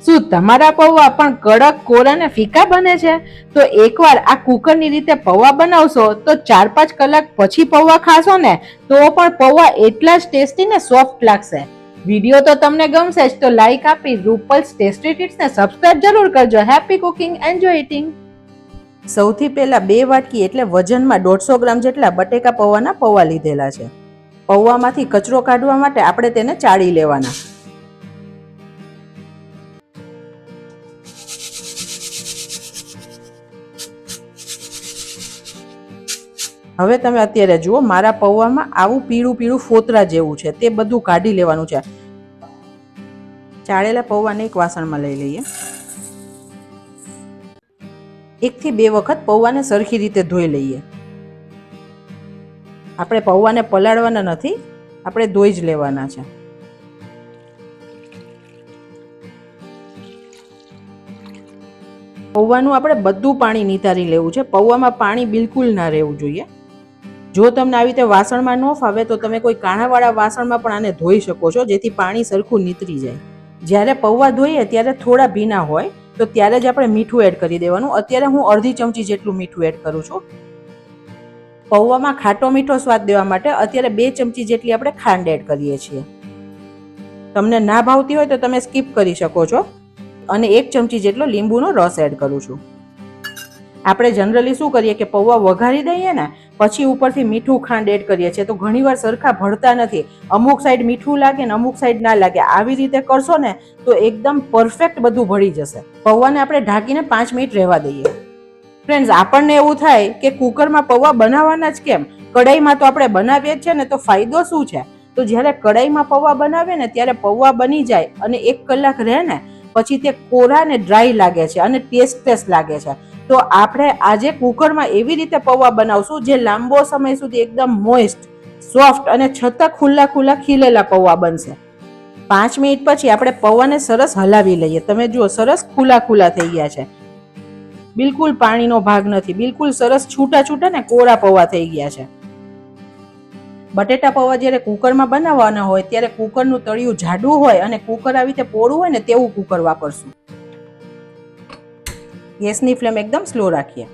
શું તમારા પૌવા પણ કડક, કોરા ને ફીકા બને છે? તો એકવાર આ કુકરની રીતે પૌવા બનાવશો તો 4-5 કલાક પછી પૌવા ખાશો ને તો પણ પૌવા એટલા જ ટેસ્ટી ને સોફ્ટ લાગશે. વિડીયો તો તમને ગમશે જ તો લાઈક આપી રૂપલ્સ ટેસ્ટી ટિપ્સ ને સબસ્ક્રાઇબ જરૂર કરજો. Happy cooking, enjoy eating. સૌથી પહેલા 2 વાટકી એટલે વજનમાં 150 ગ્રામ જેટલા બટેકા પૌવાના પૌવા લીધેલા છે. પૌવામાંથી કચરો કાઢવા માટે આપણે તેને ચાળી લેવાના. હવે તમે અત્યારે જુઓ મારા પૌવામાં આવું પીળું પીળું ફોતરા જેવું છે, તે બધું કાઢી લેવાનું છે. ચાળેલા પૌવાને એક વાસણમાં લઈ લઈએ. 1 થી 2 વખત પૌવાને સરખી રીતે ધોઈ લઈએ. આપણે પૌવાને પલાળવાના નથી, આપણે ધોઈ જ લેવાના છે. પૌવાનું આપણે બધું પાણી નિતારી લેવું છે. પૌવામાં પાણી બિલકુલ ના રહેવું જોઈએ. જો તમને આવી રીતે વાસણમાં ન ફાવે તો તમે કોઈ કાણાવાળા વાસણમાં પણ આને ધોઈ શકો છો, જેથી પાણી સરખું નીતરી જાય. જ્યારે પૌવા ધોઈએ ત્યારે થોડા ભીના હોય તો ત્યારે જ આપણે મીઠું એડ કરી દેવાનું. અત્યારે હું અડધી ચમચી જેટલું મીઠું એડ કરું છું. પૌવામાં ખાટો મીઠો સ્વાદ દેવા માટે અત્યારે 2 ચમચી જેટલી આપણે ખાંડ એડ કરીએ છીએ. તમને ના ભાવતી હોય તો તમે સ્કીપ કરી શકો છો. અને 1 ચમચી જેટલો લીંબુનો રસ એડ કરું છું. આપણે જનરલી શું કરીએ કે પૌવા વઘારી દઈએ ને પછી ઉપરથી મીઠું ખાંડ એડ કરીએ છીએ તો ઘણીવાર સરખા ભળતા નથી. અમુક સાઈડ મીઠું લાગે ને અમુક સાઈડ ના લાગે. આવી રીતે કરશો ને તો એકદમ પરફેક્ટ બધું ભળી જશે. પૌવાને આપણે ઢાંકીને 5 મિનિટ રહેવા દઈએ. ફ્રેન્ડ્સ, આપણને એવું થાય કે કુકરમાં પૌવા બનાવવાના જ કેમ, કઢાઈમાં તો આપણે બનાવીએ જ છે ને, તો ફાયદો શું છે? તો જ્યારે કઢાઈમાં પૌવા બનાવે ને ત્યારે પૌવા બની જાય અને 1 કલાક રહે ને પછી તે કોરા ને ડ્રાય લાગે છે અને ટેસ્ટલેસ લાગે છે. તો આપણે આજે કુકરમાં એવી રીતે પૌવા બનાવશું જે લાંબો સમય સુધી એકદમ મોઇસ્ટ, સોફ્ટ અને છતાં ખુલ્લા ખુલ્લા ખીલેલા પૌવા બનશે. 5 મિનિટ પછી આપણે પૌવાને સરસ હલાવી લઈએ. તમે જુઓ સરસ ખુલ્લા ખુલ્લા થઈ ગયા છે. બિલકુલ પાણીનો ભાગ નથી. બિલકુલ સરસ છૂટા છૂટા ને કોરા પૌવા થઈ ગયા છે. બટેટા પૌવા જ્યારે કુકરમાં બનાવવાના હોય ત્યારે કુકરનું તળિયું જાડું હોય અને કુકર આવી રીતે પોળું હોય ને તેવું કુકર વાપરશું. ગેસની ફ્લેમ એકદમ સ્લો રાખીએ.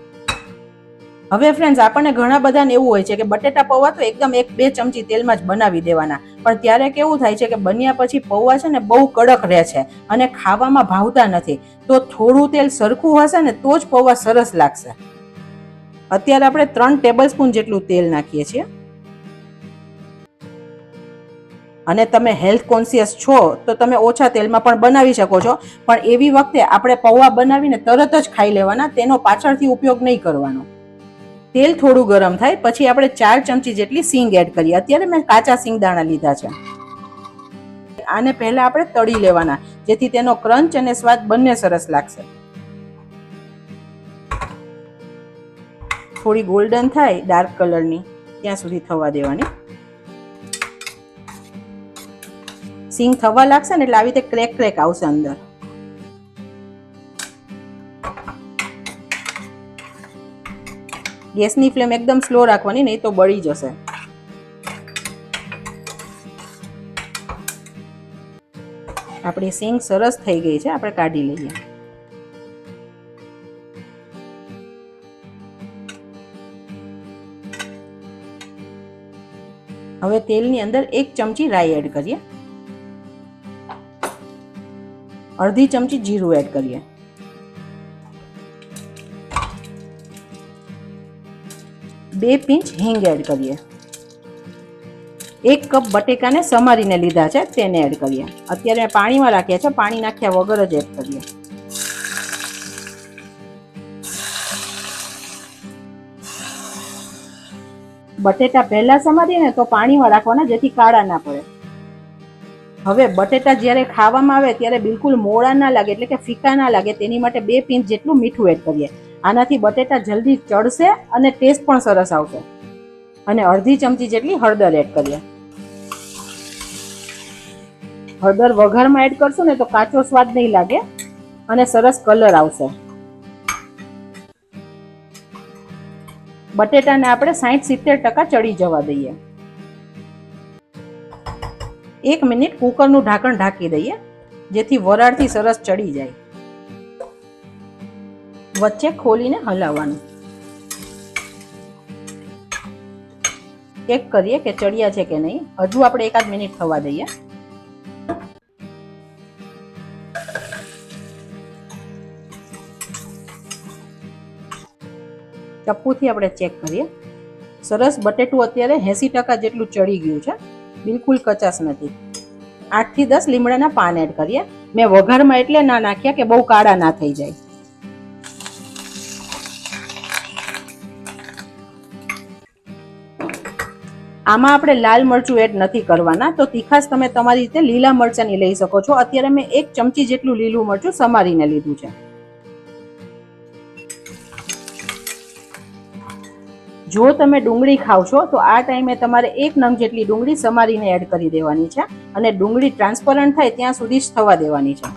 હવે ફ્રેન્ડ્સ, આપણને ઘણા બધાને એવું હોય છે કે બટેટા પૌવા તો એકદમ 1-2 ચમચી તેલમાં જ બનાવી દેવાના, પણ ત્યારે કેવું થાય છે કે બન્યા પછી પૌવા છે ને બહુ કડક રહે છે અને ખાવામાં ભાવતા નથી. તો થોડું તેલ સરખું હશે ને તો જ પૌવા સરસ લાગશે. અત્યારે આપણે 3 ટેબલ સ્પૂન જેટલું તેલ નાખીએ છીએ. અને તમે હેલ્થ કોન્શિયસ છો તો તમે ઓછા તેલમાં પણ બનાવી શકો છો, પણ એવી વખતે આપણે પૌવા બનાવીને તરત જ ખાઈ લેવાના, તેનો પાછળથી ઉપયોગ નહીં કરવાનો. તેલ થોડું ગરમ થાય પછી આપણે 4 ચમચી જેટલી સિંગ એડ કરીએ. અત્યારે મેં કાચા સિંગદાણા લીધા છે. આને પહેલા આપણે તળી લેવાના જેથી તેનો ક્રંચ અને સ્વાદ બંને સરસ લાગશે. થોડી ગોલ્ડન થાય ડાર્ક કલરની ત્યાં સુધી થવા દેવાની. સિંગ થવા લાગશે ને એટલે આવી રીતે ક્રેક ક્રેક આવશે અંદર. ગેસની ફ્લેમ એકદમ સ્લો રાખવાની, નહીં તો બળી જશે. આપણી સિંગ સરસ થઈ ગઈ છે, આપણે કાઢી લઈએ. હવે તેલની અંદર 1 ચમચી રાઈ એડ કરીએ. અડધી ચમચી જીરું એડ કરીએ. 2 પિંચ હિંગ એડ કરીએ. 1 કપ બટેકાને સમારીને લીધા છે તેને એડ કરીએ. અત્યારે મેં પાણીમાં રાખ્યા છે, પાણી નાખ્યા વગર જ એડ કરીએ. બટેટા પહેલા સમારીએ ને તો પાણીમાં રાખવાના જેથી કાળા ના પડે. હવે બટેટા જ્યારે ખાવામાં આવે ત્યારે બિલકુલ મોળા ના લાગે એટલે કે ફીકા ના લાગે તેની માટે 2 પિંચ જેટલું મીઠું એડ કરીએ. આનાથી બટેટા જલ્દી ચડશે અને ટેસ્ટ પણ સરસ આવશે. અને અડધી ચમચી જેટલી હળદર એડ કરીએ. હળદર વઘારમાં એડ કરશું ને તો કાચો સ્વાદ નહીં લાગે અને સરસ કલર આવશે. બટેટાને આપણે 60-70% ચડી જવા દઈએ. 1 મિનિટ કુકરનું ઢાંકણ ઢાંકી દઈએ. જેથી વરાળથી સરસ ચડી જાય. વચ્ચે ખોલીને હલાવવાનું. ચેક કરીએ કે ચડ્યા છે કે નહીં. હજુ આપણે એકાદ મિનિટ થવા દઈએ. ચપ્પુથી આપણે ચેક કરીએ. સરસ બટેટું અત્યારે 80% જેટલું ચડી ગયું છે. બિલકુલ કચાશ નથી. 8 થી 10 લીમડાના પાન એડ કરીએ. મેં વઘારમાં એટલે ના નાખ્યા કે બહુ કાળા ના થઈ જાય. આમાં આપણે લાલ મરચું એડ નથી કરવાના, તો તીખાશ તમે તમારી રીતે લીલા મરચાંની લઈ શકો છો. અત્યારે મેં 1 ચમચી જેટલું લીલું મરચું સમારીને લીધું છે. જો તમે ડુંગળી ખાવ છો તો આ ટાઈમે તમારે 1 નંગ જેટલી ડુંગળી સમારીને એડ કરી દેવાની છે અને ડુંગળી ટ્રાન્સપરન્ટ થાય ત્યાં સુધી જ થવા દેવાની છે.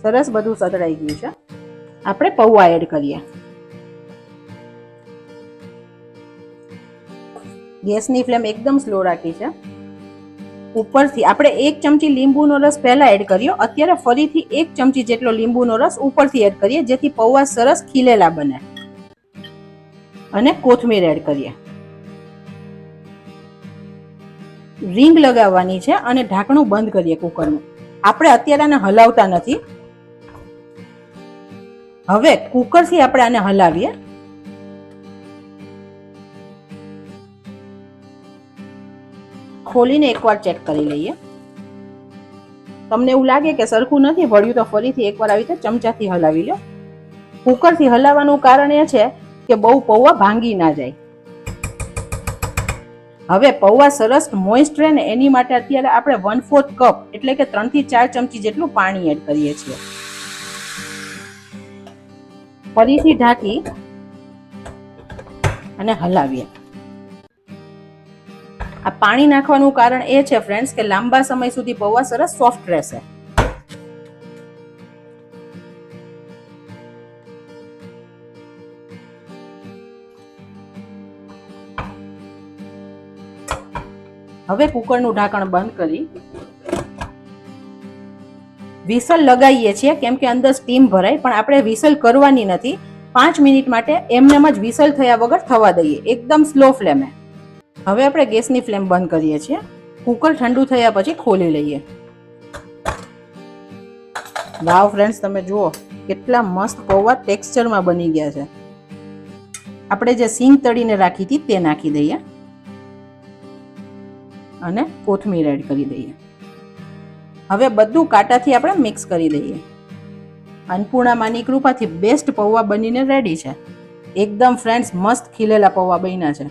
સરસ બધું સતળાઈ ગયું છે. આપણે પૌવા એડ કરીએ. ગેસની ફ્લેમ એકદમ સ્લો રાખી છે. ઉપરથી આપણે 1 ચમચી લીંબુનો રસ પહેલા એડ કર્યો. અત્યારે ફરીથી 1 ચમચી જેટલો લીંબુનો રસ ઉપરથી એડ કરીએ જેથી પૌવા સરસ ખીલેલા બને. અને કોથમીર એડ કરીએ. રીંગ લગાવવાની છે અને ઢાંકણું બંધ કરીએ કુકરનું. આપણે અત્યારે આને હલાવતા નથી. હવે કુકરથી આપણે આને હલાવીએ. ખોલીને એકવાર ચેક કરી લઈએ. તમને એવું લાગે કે સરખું નથી ભળ્યું તો ફરીથી એકવાર આવી રીતે ચમચાથી હલાવી લો. કુકરથી હલાવવાનું કારણ એ છે કે બહુ પૌવા ભાંગી ના જાય. હવે પૌવા સરસ મોઇસ્ટ રહે ને એની માટે અત્યારે આપણે 1/4 કપ એટલે કે 3 થી 4 ચમચી જેટલું પાણી એડ કરીએ છીએ. ફરીથી ઢાંકી અને હલાવીએ. આ પાણી નાખવાનું કારણ એ છે ફ્રેન્ડ્સ કે લાંબા સમય સુધી પૌવા સરસ સોફ્ટ રહેશે. હવે કુકરનું ઢાંકણ બંધ કરી વિસલ લગાવીએ છીએ કેમ કે અંદર સ્ટીમ ભરાય, પણ આપણે વિસલ કરવાની નથી. 5 મિનિટ માટે એમનેમ જ વિસલ થયા વગર થવા દઈએ, એકદમ સ્લો ફ્લેમે. હવે આપણે ગેસની ફ્લેમ બંધ કરીએ છીએ. કુકર ઠંડુ થયા પછી ખોલી લઈએ. વાવ ફ્રેન્ડ્સ, તમે જુઓ કેટલા મસ્ત પૌવા ટેક્સચરમાં બની ગયા છે. આપણે જે સિંગ તળીને રાખી હતી તે નાખી દઈએ અને કોથમીર એડ કરી દઈએ. હવે બધું કાંટાથી આપણે મિક્સ કરી દઈએ. અન્નપૂર્ણા માની કૃપાથી બેસ્ટ પૌવા બનીને રેડી છે. એકદમ ફ્રેન્ડ્સ મસ્ત ખીલેલા પૌવા બન્યા છે.